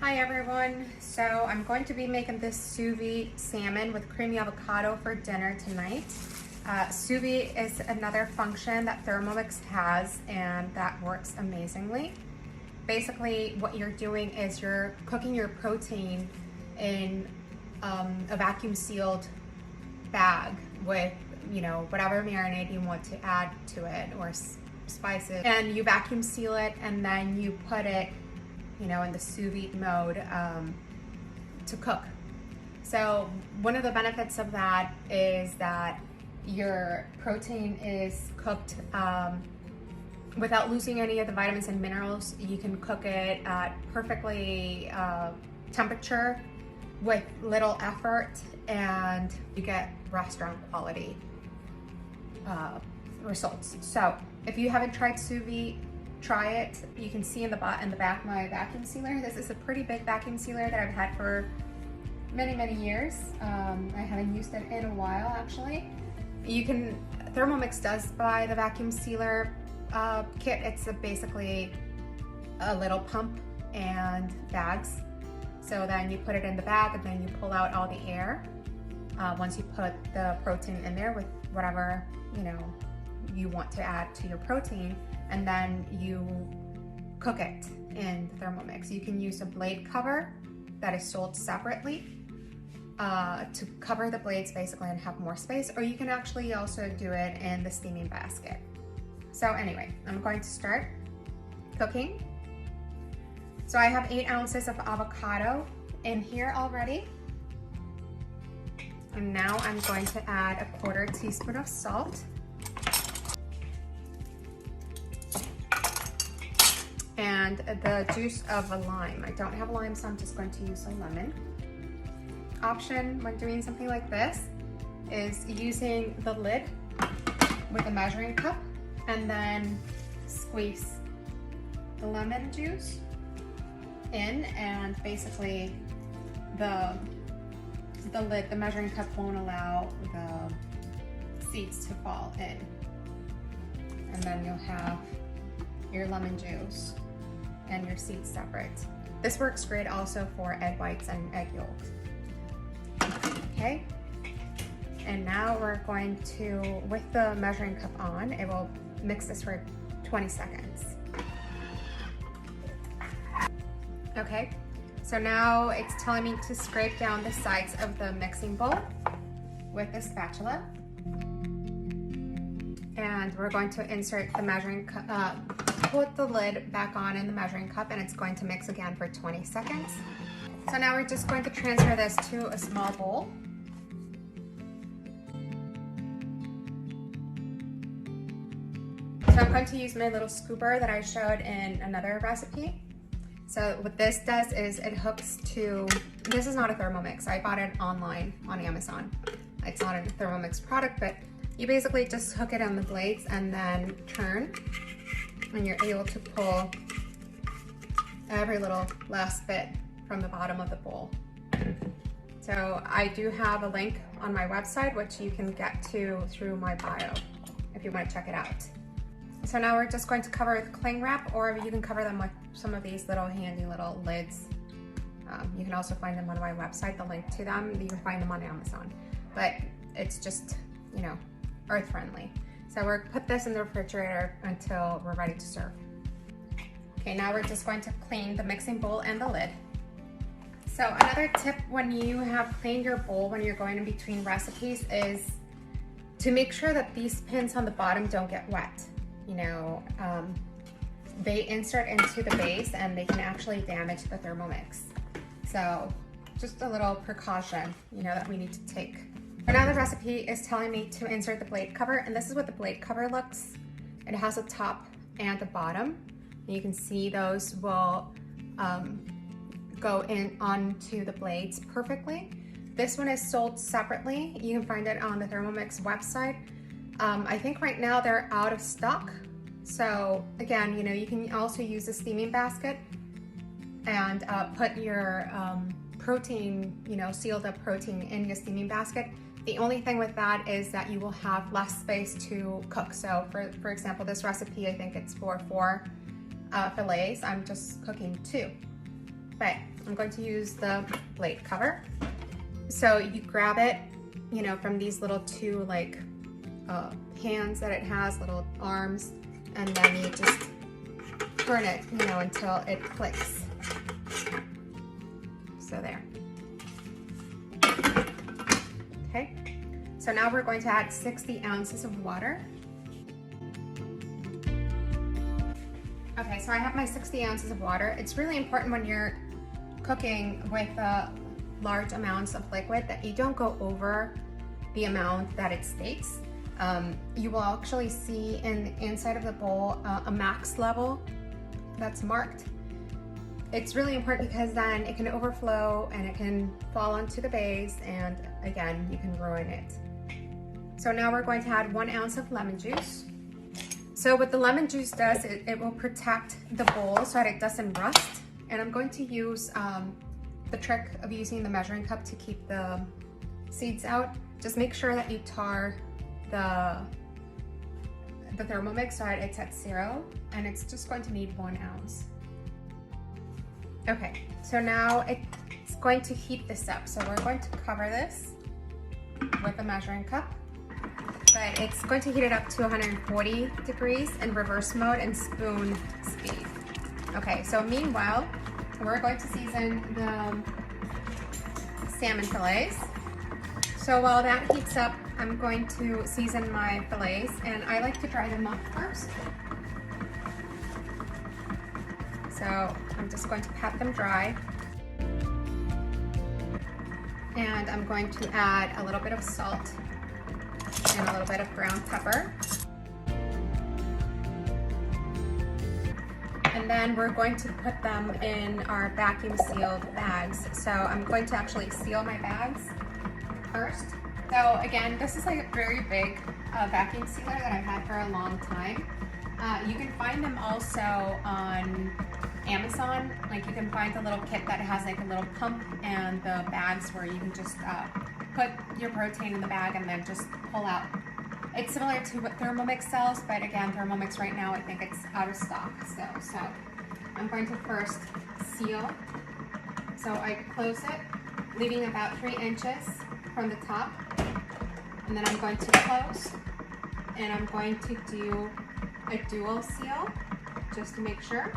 Hi everyone, so I'm going to be making this sous vide salmon with creamy avocado for dinner tonight. Sous vide is another function that Thermomix has and that works amazingly. Basically what you're doing is you're cooking your protein in a vacuum sealed bag with whatever marinade you want to add to it or spices, and you vacuum seal it and then you put it in the sous vide mode to cook. So one of the benefits of that is that your protein is cooked without losing any of the vitamins and minerals. You can cook it at perfectly temperature with little effort, and you get restaurant quality results. So if you haven't tried sous vide, try it. You can see in the back my vacuum sealer. This is a pretty big vacuum sealer that I've had for many years. I haven't used it in a while actually. Thermomix does buy the vacuum sealer kit. It's basically a little pump and bags. So then you put it in the bag and then you pull out all the air once you put the protein in there with whatever you want to add to your protein, and then you cook it in the Thermomix. You can use a blade cover that is sold separately to cover the blades basically and have more space, or you can actually also do it in the steaming basket. So anyway, I'm going to start cooking. So I have 8 ounces of avocado in here already. And now I'm going to add a 1/4 teaspoon of salt. And the juice of a lime. I don't have a lime, so I'm just going to use a lemon. Option when doing something like this is using the lid with a measuring cup and then squeeze the lemon juice in, and basically the measuring cup won't allow the seeds to fall in. And then you'll have your lemon juice and your seeds separate. This works great also for egg whites and egg yolks. Okay, and now we're going to, with the measuring cup on, it will mix this for 20 seconds. Okay, so now it's telling me to scrape down the sides of the mixing bowl with a spatula. And we're going to insert the measuring cup, put the lid back on in the measuring cup, and it's going to mix again for 20 seconds. So now we're just going to transfer this to a small bowl. So I'm going to use my little scooper that I showed in another recipe. So what this does is it hooks to, this is not a Thermomix. I bought it online on Amazon. It's not a Thermomix product, but you basically just hook it on the blades and then turn, and you're able to pull every little last bit from the bottom of the bowl. So I do have a link on my website, which you can get to through my bio if you want to check it out. So now we're just going to cover with cling wrap, or you can cover them with some of these little handy little lids. You can also find them on my website, the link to them. You can find them on Amazon, but it's just, earth friendly. So we're put this in the refrigerator until we're ready to serve. Okay, now we're just going to clean the mixing bowl and the lid. So another tip when you have cleaned your bowl when you're going in between recipes is to make sure that these pins on the bottom don't get wet. They insert into the base and they can actually damage the Thermomix. So just a little precaution, that we need to take. Now the recipe is telling me to insert the blade cover, and this is what the blade cover looks. It has a top and a bottom. You can see those will go in onto the blades perfectly. This one is sold separately. You can find it on the Thermomix website. I think right now they're out of stock. So again, you can also use a steaming basket and put your protein, sealed up protein in your steaming basket. The only thing with that is that you will have less space to cook. So for example, this recipe, I think it's for 4 fillets. I'm just cooking 2. But I'm going to use the plate cover. So you grab it, you know, from these little two like hands that it has, little arms, and then you just turn it, you know, until it clicks. So there. Okay, so now we're going to add 60 ounces of water. Okay, so I have my 60 ounces of water. It's really important when you're cooking with large amounts of liquid that you don't go over the amount that it states. You will actually see in the inside of the bowl a max level that's marked. It's really important because then it can overflow and it can fall onto the base, and again, you can ruin it. So now we're going to add 1 ounce of lemon juice. So what the lemon juice does, it will protect the bowl so that it doesn't rust. And I'm going to use the trick of using the measuring cup to keep the seeds out. Just make sure that you tar the Thermomix so that it's at 0, and it's just going to need 1 ounce. Okay, so now it's going to heat this up. So we're going to cover this with a measuring cup, but it's going to heat it up to 140 degrees in reverse mode and spoon speed. Okay, so meanwhile, we're going to season the salmon fillets. So while that heats up, I'm going to season my fillets, and I like to dry them up first. So I'm just going to pat them dry. And I'm going to add a little bit of salt and a little bit of ground pepper. And then we're going to put them in our vacuum sealed bags. So I'm going to actually seal my bags first. So again, this is like a very big vacuum sealer that I've had for a long time. You can find them also on Amazon. Like, you can find the little kit that has like a little pump and the bags where you can just put your protein in the bag and then just pull out. It's similar to what Thermomix sells, but again, Thermomix right now, I think it's out of stock still. So I'm going to first seal. So I close it, leaving about 3 inches from the top. And then I'm going to close, and I'm going to do a dual seal just to make sure.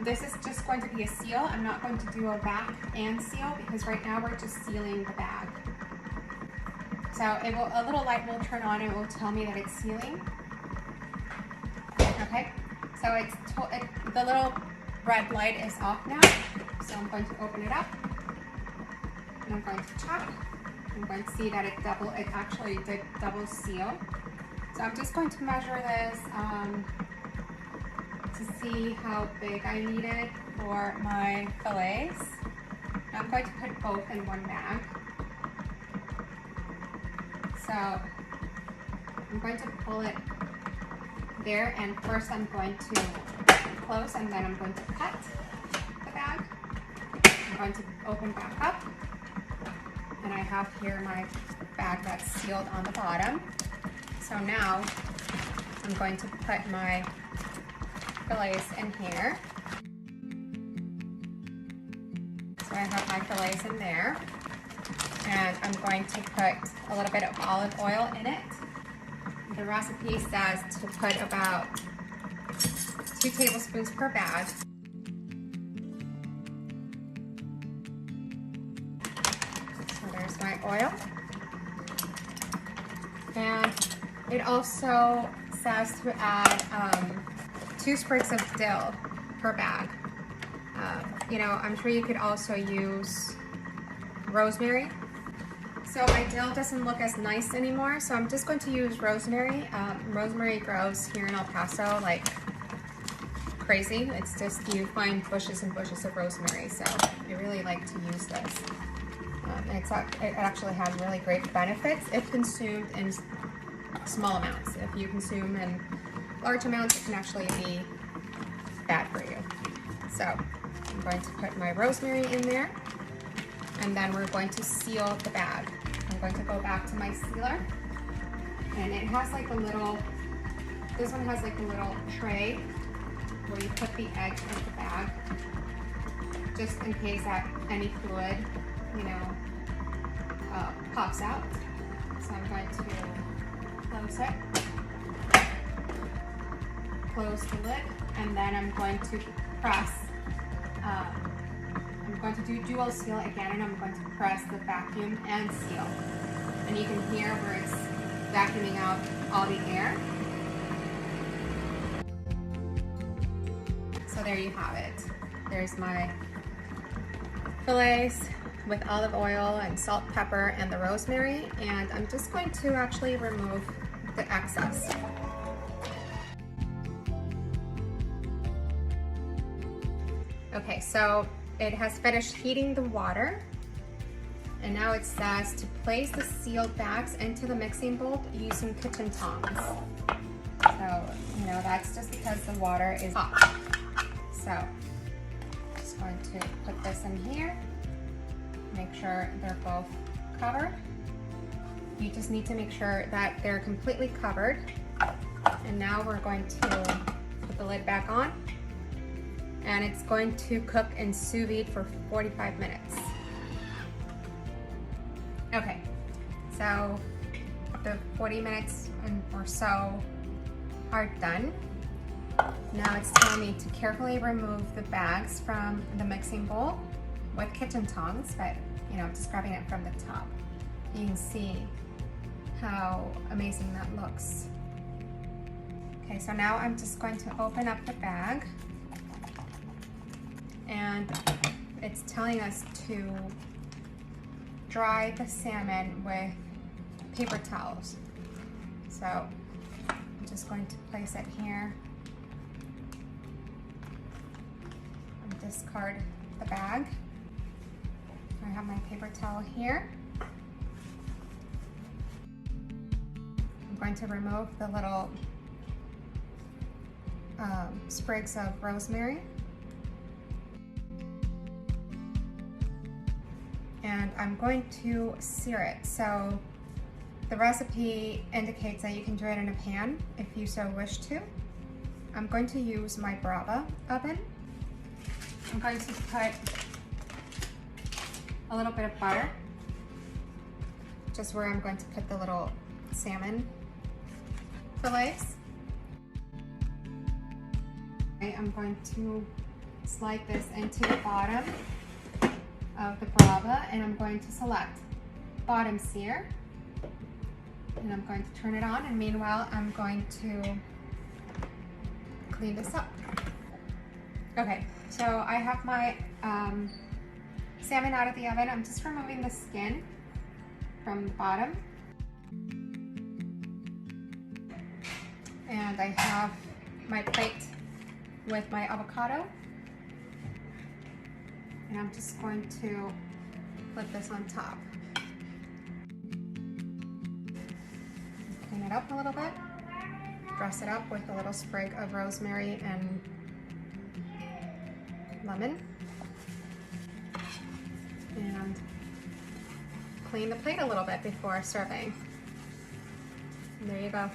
This is just going to be a seal. I'm not going to do a back and seal because right now we're just sealing the bag. So it will, a little light will turn on and it will tell me that it's sealing. Okay, so the little red light is off now. So I'm going to open it up, and I'm going to check. I'm going to see that it actually did double seal. So I'm just going to measure this to see how big I need it for my fillets. I'm going to put both in one bag. So I'm going to pull it there, and first I'm going to close, and then I'm going to cut the bag. I'm going to open back up, and I have here my bag that's sealed on the bottom. So now I'm going to put my fillets in here. So I have my fillets in there, and I'm going to put a little bit of olive oil in it. The recipe says to put about 2 tablespoons per bag. So there's my oil. And it also says to add 2 sprigs of dill per bag. You know, I'm sure you could also use rosemary. So my dill doesn't look as nice anymore, so I'm just going to use rosemary. Rosemary grows here in El Paso like crazy. It's just, you find bushes and bushes of rosemary, so I really like to use this. And it actually has really great benefits if consumed in small amounts. If you consume in large amounts, it can actually be bad for you. So I'm going to put my rosemary in there, and then we're going to seal the bag. I'm going to go back to my sealer, and it has like a little, this one has like a little tray where you put the egg in the bag, just in case that any fluid, you know, pops out. So I'm going to close it, close the lid, and then I'm going to press. I'm going to do dual seal again, and I'm going to press the vacuum and seal. And you can hear where it's vacuuming out all the air. So there you have it. There's my fillets with olive oil and salt, pepper, and the rosemary. And I'm just going to actually remove the excess. Okay, so it has finished heating the water. And now it says to place the sealed bags into the mixing bowl using kitchen tongs. So, you know, that's just because the water is hot. So, just going to put this in here. Make sure they're both covered. You just need to make sure that they're completely covered. And now we're going to put the lid back on. And it's going to cook in sous vide for 45 minutes. Okay, so the 40 minutes or so are done. Now it's telling me to carefully remove the bags from the mixing bowl with kitchen tongs, but you know, just grabbing it from the top. You can see how amazing that looks. Okay, so now I'm just going to open up the bag, and it's telling us to dry the salmon with paper towels. So I'm just going to place it here and discard the bag. I have my paper towel here. I'm going to remove the little sprigs of rosemary. And I'm going to sear it. So the recipe indicates that you can do it in a pan if you so wish to. I'm going to use my Brava oven. I'm going to put a little bit of butter, just where I'm going to put the little salmon fillets. I'm going to slide this into the bottom of the Brava, and I'm going to select bottom sear, and I'm going to turn it on, and meanwhile I'm going to clean this up. Okay, so I have my salmon out of the oven. I'm just removing the skin from the bottom, and I have my plate with my avocado. And I'm just going to put this on top. Clean it up a little bit. Dress it up with a little sprig of rosemary and lemon. And clean the plate a little bit before serving. And there you go.